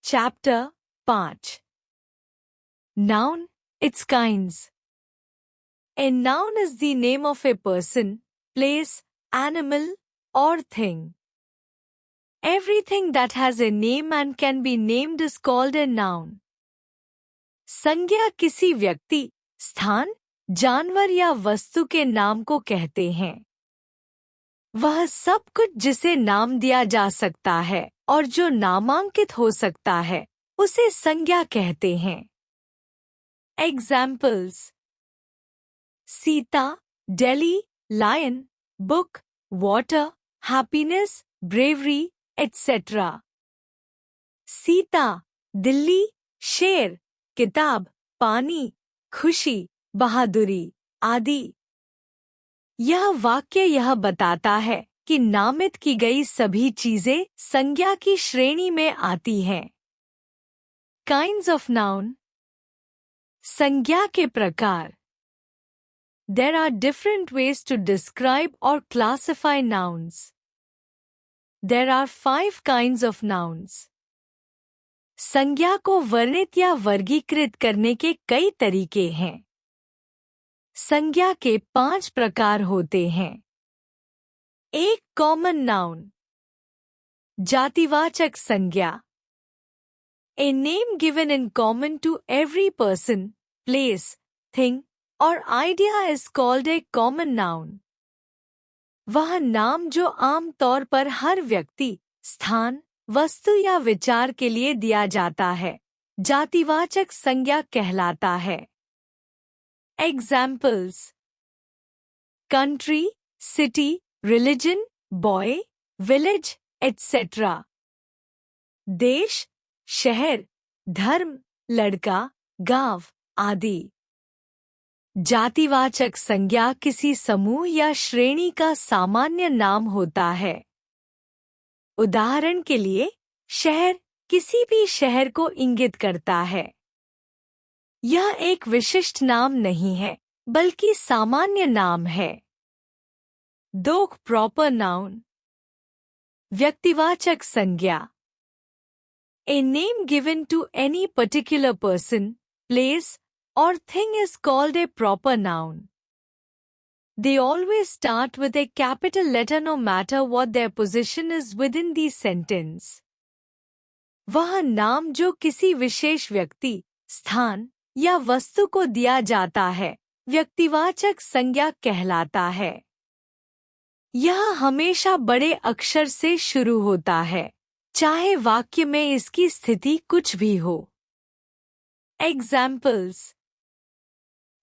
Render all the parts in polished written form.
Chapter 5. Noun, its kinds. A noun is the name of a person, place, animal, or thing. Everything that has a name and can be named is called a noun. संज्ञा किसी व्यक्ति, स्थान, जानवर या वस्तु के नाम को कहते हैं। वह सब कुछ जिसे नाम दिया जा सकता है और जो नामांकित हो सकता है, उसे संज्ञा कहते हैं। Examples: Sita, Delhi, lion, book, water, happiness, bravery, etc. Sita, Delhi, शेर, किताब, पानी, खुशी, बहादुरी, आदि। यह वाक्य यह बताता है कि नामित की गई सभी चीजें संज्ञा की श्रेणी में आती हैं। Kinds of noun. संज्ञा के प्रकार. There are different ways to describe or classify nouns. There are 5 kinds of nouns. संज्ञा को वर्णित या वर्गीकृत करने के कई तरीके हैं। संज्ञा के 5 प्रकार होते हैं। एक कॉमन नाउन, जातिवाचक संज्ञा। A name given in common to every person, place, thing or idea is called a common noun. वह नाम जो आम तौर पर हर व्यक्ति, स्थान, वस्तु या विचार के लिए दिया जाता है, जातिवाचक संज्ञा कहलाता है। Examples: country, city, religion, boy, village, etc. देश, शहर, धर्म, लड़का, गांव, आदि। जातिवाचक संज्ञा किसी समूह या श्रेणी का सामान्य नाम होता है। उदाहरण के लिए, शहर किसी भी शहर को इंगित करता है। यह एक विशिष्ट नाम नहीं है, बल्कि सामान्य नाम है। दो प्रॉपर नाउन, व्यक्तिवाचक संज्ञा। A name given to any particular person, place, or thing is called a proper noun. They always start with a capital letter no matter what their position is within the sentence. वह नाम जो किसी विशेष व्यक्ति, स्थान या वस्तु को दिया जाता है, व्यक्तिवाचक संज्ञा कहलाता है। यह हमेशा बड़े अक्षर से शुरू होता है, चाहे वाक्य में इसकी स्थिति कुछ भी हो। Examples: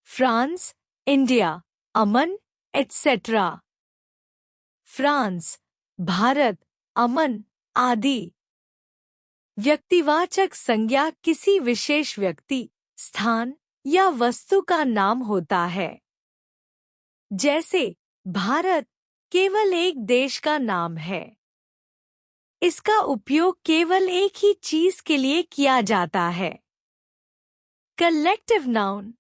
फ्रांस, इंडिया, अमन, etc. फ्रांस, भारत, अमन, आदि। व्यक्तिवाचक संज्ञा किसी विशेष व्यक्ति, स्थान या वस्तु का नाम होता है। जैसे भारत केवल एक देश का नाम है। इसका उपयोग केवल एक ही चीज के लिए किया जाता है। Collective noun.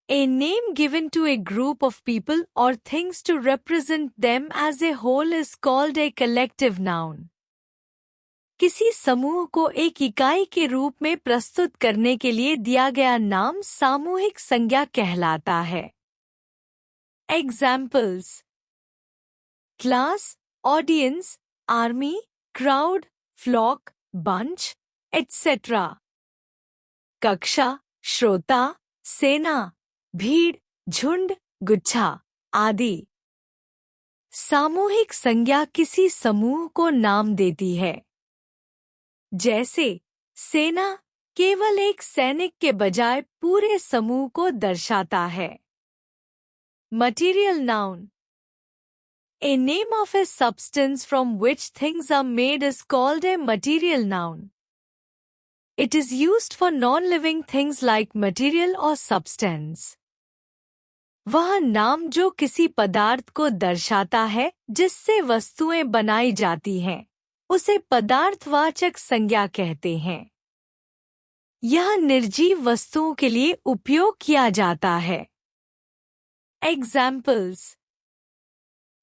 A name given to a group of people or things to represent them as a whole is called a collective noun. किसी समूह को एक इकाई के रूप में प्रस्तुत करने के लिए दिया गया नाम सामूहिक संज्ञा कहलाता है। Examples: class, audience, army, crowd, flock, bunch, etc. कक्षा, श्रोता, सेना, भीड़, झुंड, गुच्छा, आदि। सामूहिक संज्ञा किसी समूह को नाम देती है। जैसे सेना केवल एक सैनिक के बजाय पूरे समूह को दर्शाता है। Material noun. A name of a substance from which things are made is called a material noun. It is used for non-living things like material or substance. वह नाम जो किसी पदार्थ को दर्शाता है जिससे वस्तुएं बनाई जाती हैं, उसे पदार्थवाचक संज्ञा कहते हैं। यह निर्जीव वस्तुओं के लिए उपयोग किया जाता है। Examples: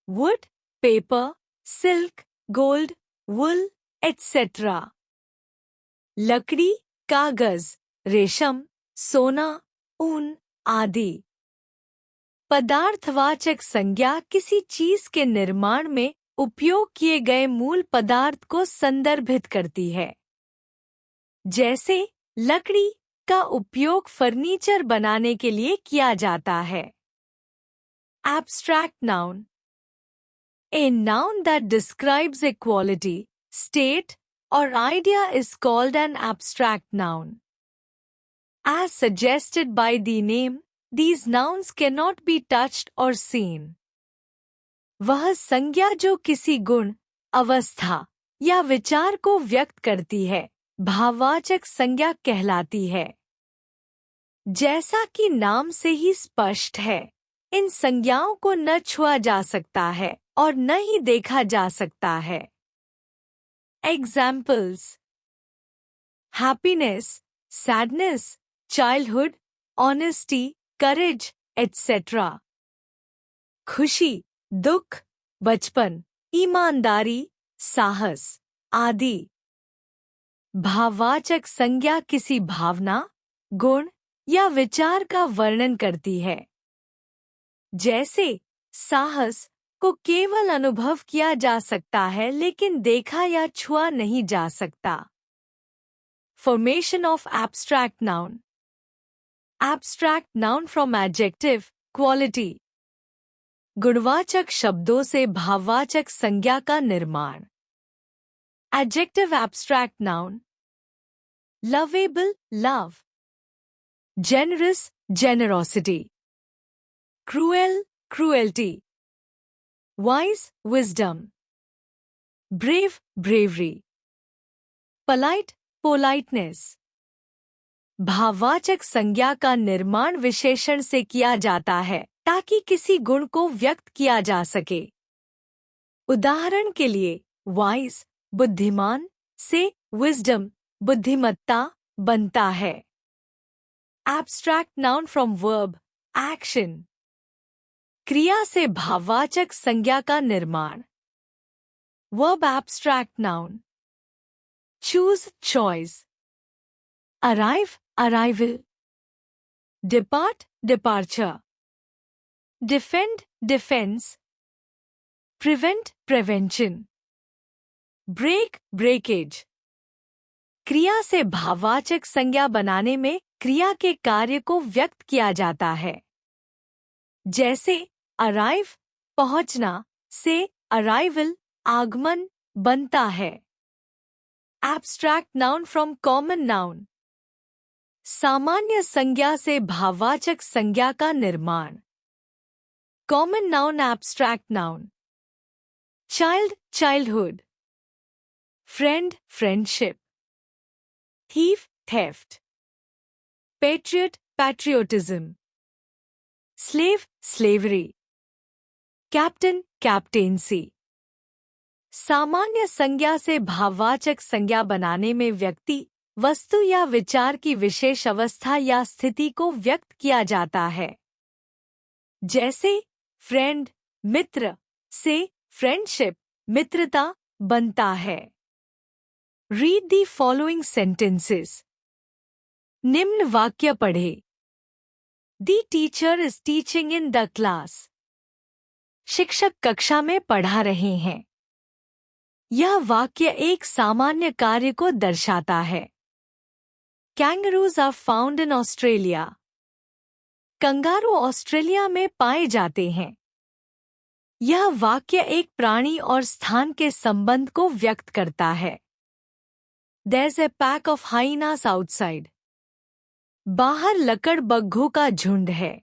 wood, paper, silk, gold, wool, etc. लकड़ी, कागज, रेशम, सोना, ऊन आदि। पदार्थवाचक संज्ञा किसी चीज के निर्माण में उपयोग किए गए मूल पदार्थ को संदर्भित करती है। जैसे लकड़ी का उपयोग फर्नीचर बनाने के लिए किया जाता है। Abstract noun, a noun that describes a quality, state or idea is called an abstract noun. As suggested by the name, these nouns cannot be touched or seen. वह संज्ञा जो किसी गुण, अवस्था या विचार को व्यक्त करती है, भाववाचक संज्ञा कहलाती है। जैसा कि नाम से ही स्पष्ट है, इन संज्ञाओं को न छुआ जा सकता है और न ही देखा जा सकता है। Examples: happiness, sadness, childhood, honesty, courage, etc. खुशी, दुख, बचपन, ईमानदारी, साहस आदि। भाववाचक संज्ञा किसी भावना, गुण या विचार का वर्णन करती है। जैसे साहस को केवल अनुभव किया जा सकता है लेकिन देखा या छुआ नहीं जा सकता। Formation of abstract noun. Abstract noun from adjective, quality. गुणवाचक शब्दों से भाववाचक संज्ञा का निर्माण। Adjective abstract noun. Lovable, love. Generous, generosity. Cruel, cruelty. Wise, wisdom. Brave, bravery. Polite, politeness. भाववाचक संज्ञा का निर्माण विशेषण से किया जाता है ताकि किसी गुण को व्यक्त किया जा सके। उदाहरण के लिए wise, बुद्धिमान से wisdom, बुद्धिमत्ता बनता है। Abstract noun from verb, action. क्रिया से भाववाचक संज्ञा का निर्माण। Verb abstract noun. Choose, choice. Arrive, arrival. Depart, departure. Defend, defense. Prevent, prevention. Break, breakage. क्रिया से भाववाचक संज्ञा बनाने में क्रिया के कार्य को व्यक्त किया जाता है। जैसे arrive, पहुंचना से arrival, आगमन बनता है। Abstract noun from common noun. सामान्य संज्ञा से भाववाचक संज्ञा का निर्माण। Common noun abstract noun. Child, childhood. Friend, friendship. Thief, theft. Patriot, patriotism. Slave, slavery. Captain, captaincy. सामान्य संज्ञा से भाववाचक संज्ञा बनाने में व्यक्ति, वस्तु या विचार की विशेष अवस्था या स्थिति को व्यक्त किया जाता है। जैसे फ्रेंड, मित्र से फ्रेंडशिप, मित्रता बनता है। Read the following sentences. निम्न वाक्य पढ़े। The teacher is teaching in the class. शिक्षक कक्षा में पढ़ा रहे हैं। यह वाक्य एक सामान्य कार्य को दर्शाता है। Kangaroos are found in Australia. Kangaroo Australia में पाए जाते हैं। यह वाक्य एक प्राणी और स्थान के संबंध को व्यक्त करता है। There's a pack of hyenas outside. बाहर लकड़बग्घों का झुंड है।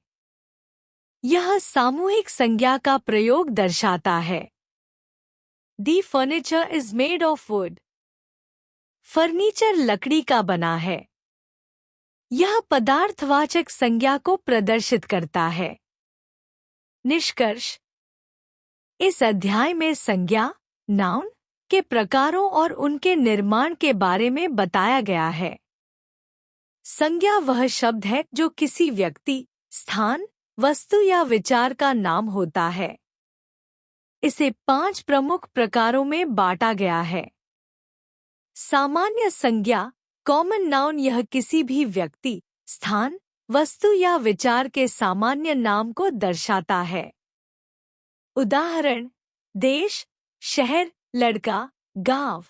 यह सामूहिक संज्ञा का प्रयोग दर्शाता है। The furniture is made of wood. Furniture लकड़ी का बना है। यह पदार्थवाचक संज्ञा को प्रदर्शित करता है। निष्कर्ष: इस अध्याय में संज्ञा, नाउन के प्रकारों और उनके निर्माण के बारे में बताया गया है। संज्ञा वह शब्द है जो किसी व्यक्ति, स्थान, वस्तु या विचार का नाम होता है। इसे 5 प्रमुख प्रकारों में बांटा गया है। सामान्य संज्ञा कॉमन नाउन यह किसी भी व्यक्ति, स्थान, वस्तु या विचार के सामान्य नाम को दर्शाता है। उदाहरण: देश, शहर, लड़का, गांव।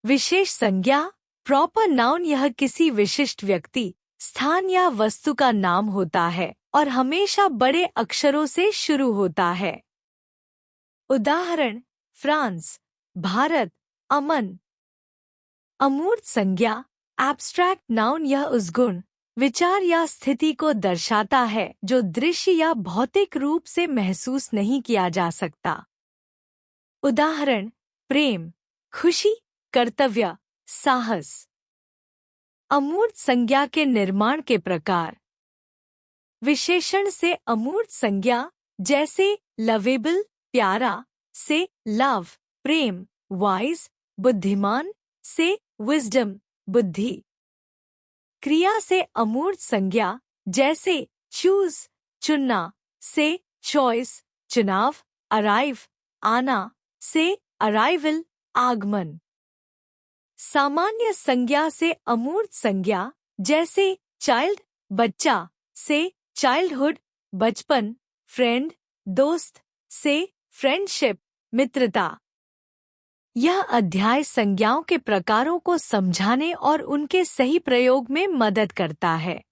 विशेष संज्ञा प्रॉपर नाउन यह किसी विशिष्ट व्यक्ति, स्थान या वस्तु का नाम होता है और हमेशा बड़े अक्षरों से शुरू होता है। उदाहरण: फ्रांस, भारत, अमन। अमूर्त संज्ञा एब्स्ट्रैक्ट नाउन यह उस गुण, विचार या स्थिति को दर्शाता है जो दृश्य या भौतिक रूप से महसूस नहीं किया जा सकता। उदाहरण: प्रेम, खुशी, कर्तव्य, साहस। अमूर्त संज्ञा के निर्माण के प्रकार। विशेषण से अमूर्त संज्ञा जैसे लवेबल, प्यारा, से लव, प्रेम, वाइज, बुद्धिमान, से विजडम, बुद्धि। क्रिया से अमूर्त संज्ञा जैसे चूज, चुनना, से चॉइस, चुनाव, अराइव, आना, से अराइवल, आगमन। सामान्य संज्ञा से अमूर्त संज्ञा जैसे चाइल्ड, बच्चा, से चाइल्डहुड, बचपन, फ्रेंड, दोस्त, से फ्रेंडशिप, मित्रता। यह अध्याय संज्ञाओं के प्रकारों को समझाने और उनके सही प्रयोग में मदद करता है।